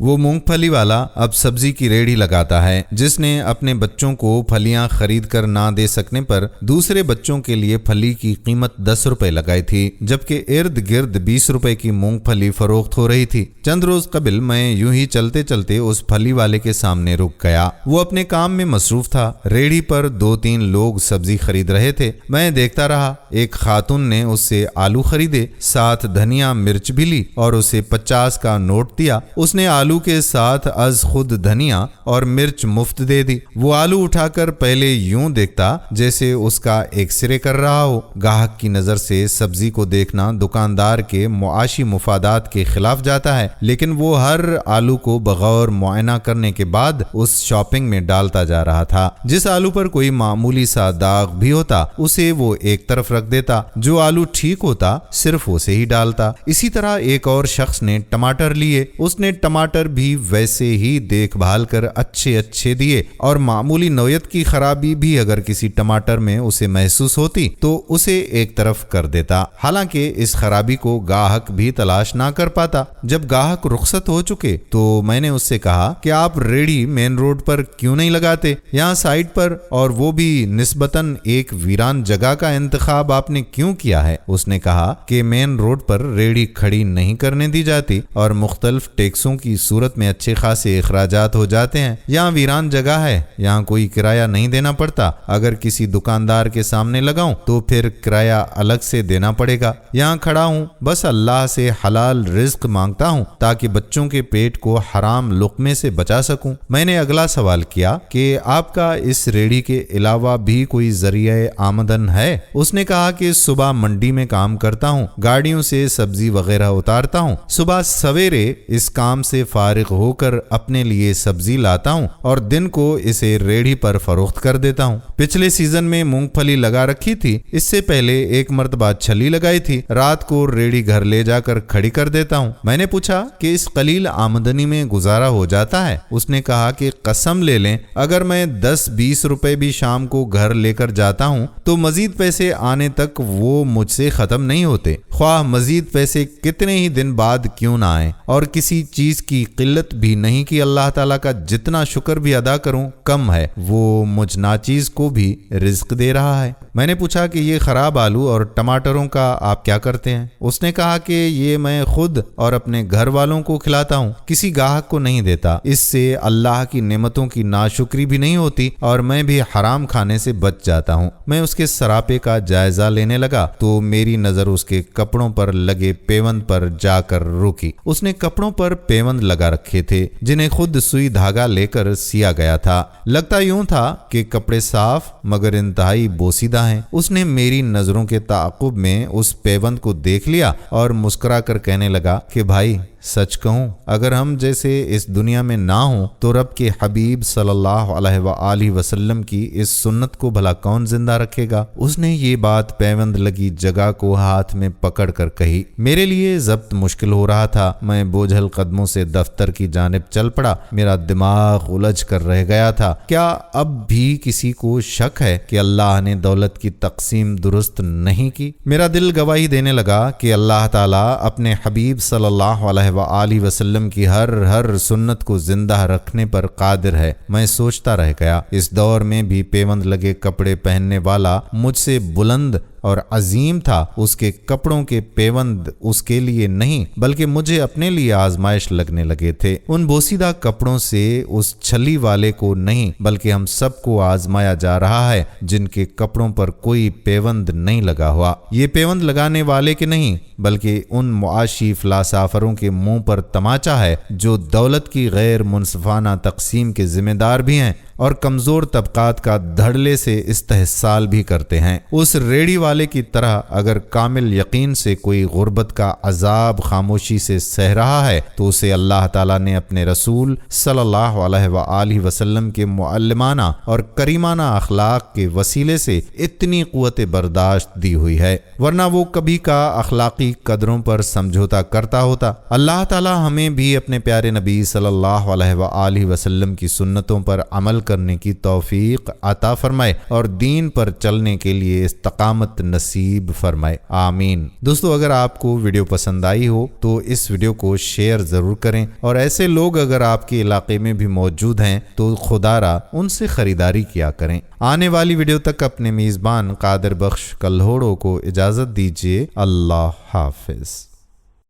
وہ مونگ پھلی والا اب سبزی کی ریڑھی لگاتا ہے جس نے اپنے بچوں کو پھلیاں خرید کر نہ دے سکنے پر دوسرے بچوں کے لیے پھلی کی قیمت 10 روپے لگائی تھی، جبکہ ارد گرد 20 روپے کی مونگ پھلی فروخت ہو رہی تھی۔ چند روز قبل میں یوں ہی چلتے چلتے اس پھلی والے کے سامنے رک گیا۔ وہ اپنے کام میں مصروف تھا۔ ریڑھی پر 2-3 لوگ سبزی خرید رہے تھے۔ میں دیکھتا رہا۔ ایک خاتون نے اس سے آلو خریدے، ساتھ دھنیا مرچ بھی لی اور اسے 50 کا نوٹ دیا۔ اس نے آلو کے ساتھ از خود دھنیا اور مرچ مفت دے دی۔ وہ آلو اٹھا کر پہلے یوں دیکھتا جیسے اس کا ایکسرے کر رہا ہو۔ گاہک کی نظر سے سبزی کو دیکھنا دکاندار کے معاشی مفادات کے خلاف جاتا ہے، لیکن وہ ہر آلو کو بغور معائنہ کرنے کے بعد اس شاپنگ میں ڈالتا جا رہا تھا۔ جس آلو پر کوئی معمولی سا داغ بھی ہوتا اسے وہ ایک طرف رکھ دیتا، جو آلو ٹھیک ہوتا صرف اسے ہی ڈالتا۔ اسی طرح ایک اور شخص نے ٹماٹر لیے، اس نے ٹماٹر بھی ویسے ہی دیکھ بھال کر اچھے دیے، اور معمولی نوعیت کی خرابی بھی اگر کسی ٹماٹر میں اسے محسوس ہوتی تو اسے ایک طرف کر دیتا، حالانکہ اس خرابی کو گاہک بھی تلاش نہ کر پاتا۔ جب گاہک رخصت ہو چکے تو میں نے اس سے کہا کہ آپ ریڑھی مین روڈ پر کیوں نہیں لگاتے، یہاں سائٹ پر، اور وہ بھی نسبتاً ایک ویران جگہ کا انتخاب آپ نے کیوں کیا ہے؟ اس نے کہا کہ مین روڈ پر ریڑھی کھڑی نہیں کرنے دی جاتی اور مختلف ٹیکسوں کی صورت میں اچھے خاصے اخراجات ہو جاتے ہیں۔ یہاں ویران جگہ ہے، یہاں کوئی کرایہ نہیں دینا پڑتا۔ اگر کسی دکاندار کے سامنے لگاؤں تو پھر کرایہ الگ سے دینا پڑے گا۔ یہاں کھڑا ہوں، بس اللہ سے حلال رزق مانگتا ہوں تاکہ بچوں کے پیٹ کو حرام لقمے سے بچا سکوں۔ میں نے اگلا سوال کیا کہ آپ کا اس ریڑھی کے علاوہ بھی کوئی ذریعہ آمدن ہے؟ اس نے کہا کہ صبح منڈی میں کام کرتا ہوں، گاڑیوں سے سبزی وغیرہ اتارتا ہوں، صبح سویرے اس کام سے فارغ ہو کر اپنے لیے سبزی لاتا ہوں اور دن کو اسے ریڑھی پر فروخت کر دیتا ہوں۔ پچھلے سیزن میں مونگ پھلی لگا رکھی تھی، اس سے پہلے ایک مرتبہ چھلی لگائی تھی، رات کو ریڑھی گھر لے جا کر کھڑی کر دیتا ہوں۔ میں نے پوچھا کہ اس قلیل آمدنی میں گزارا ہو جاتا ہے؟ اس نے کہا کہ قسم لے لیں اگر میں 10-20 روپے بھی شام کو گھر لے کر جاتا ہوں تو مزید پیسے آنے تک وہ مجھ سے ختم نہیں ہوتے، خواہ مزید پیسے کتنے ہی دن بعد کیوں نہ آئیں، اور کسی چیز کی قلت بھی نہیں کہ اللہ تعالیٰ کا جتنا شکر بھی ادا کروں کم ہے، وہ مجھ ناچیز کو بھی رزق دے رہا ہے۔ میں نے پوچھا کہ یہ خراب آلو اور ٹماٹروں کا آپ کیا کرتے ہیں؟ اس نے کہا کہ یہ میں خود اور اپنے گھر والوں کو کھلاتا ہوں، کسی گاہک کو نہیں دیتا، اس سے اللہ کی نعمتوں کی ناشکری بھی نہیں ہوتی اور میں بھی حرام کھانے سے بچ جاتا ہوں۔ میں اس کے سراپے کا جائزہ لینے لگا تو میری نظر اس کے کپڑوں پر لگے پیوند پر جا کر رکی۔ اس نے کپڑوں پر پیوند لگا رکھے تھے جنہیں خود سوئی دھاگا لے کر سیا گیا تھا۔ لگتا یوں تھا کہ کپڑے صاف مگر انتہائی بوسیدہ ہیں۔ اس نے میری نظروں کے تعاقب میں اس پیوند کو دیکھ لیا اور مسکرا کر کہنے لگا کہ بھائی سچ کہوں اگر ہم جیسے اس دنیا میں نہ ہوں تو رب کے حبیب صلی اللہ علیہ وآلہ وسلم کی اس سنت کو بھلا کون زندہ رکھے گا؟ اس نے یہ بات پیوند لگی جگہ کو ہاتھ میں پکڑ کر کہی۔ میرے لیے ضبط مشکل ہو رہا تھا، میں بوجھل قدموں سے دفتر کی جانب چل پڑا۔ میرا دماغ الجھ کر رہ گیا تھا۔ کیا اب بھی کسی کو شک ہے کہ اللہ نے دولت کی تقسیم درست نہیں کی؟ میرا دل گواہی دینے لگا کہ اللہ تعالیٰ اپنے حبیب صلی اللہ علیہ وآلہ وسلم کی ہر سنت کو زندہ رکھنے پر قادر ہے۔ میں سوچتا رہ گیا، اس دور میں بھی پیوند لگے کپڑے پہننے والا مجھ سے بلند اور عظیم تھا۔ اس کے کپڑوں کے پیوند اس کے لیے نہیں بلکہ مجھے اپنے لیے آزمائش لگنے لگے تھے۔ ان بوسیدہ کپڑوں سے اس چھلی والے کو نہیں بلکہ ہم سب کو آزمایا جا رہا ہے جن کے کپڑوں پر کوئی پیوند نہیں لگا ہوا۔ یہ پیوند لگانے والے کے نہیں بلکہ ان معاشی فلاسفروں کے منہ پر تماچا ہے جو دولت کی غیر منصفانہ تقسیم کے ذمہ دار بھی ہیں اور کمزور طبقات کا دھڑلے سے استحصال بھی کرتے ہیں۔ اس ریڑھی والے کی طرح اگر کامل یقین سے کوئی غربت کا عذاب خاموشی سے سہ رہا ہے تو اسے اللہ تعالیٰ نے اپنے رسول صلی اللہ علیہ وآلہ وسلم کے معلمانہ اور کریمانہ اخلاق کے وسیلے سے اتنی قوت برداشت دی ہوئی ہے، ورنہ وہ کبھی کا اخلاقی قدروں پر سمجھوتا کرتا ہوتا۔ اللہ تعالیٰ ہمیں بھی اپنے پیارے نبی صلی اللہ علیہ وآلہ وسلم کی سنتوں پر عمل کرنے کی توفیق عطا فرمائے اور دین پر چلنے کے لیے استقامت نصیب فرمائے، آمین۔ دوستو، اگر آپ کو ویڈیو پسند آئی ہو تو اس ویڈیو کو شیئر ضرور کریں، اور ایسے لوگ اگر آپ کے علاقے میں بھی موجود ہیں تو خدا را ان سے خریداری کیا کریں۔ آنے والی ویڈیو تک اپنے میزبان قادر بخش کلہوڑو کو اجازت دیجیے۔ اللہ حافظ۔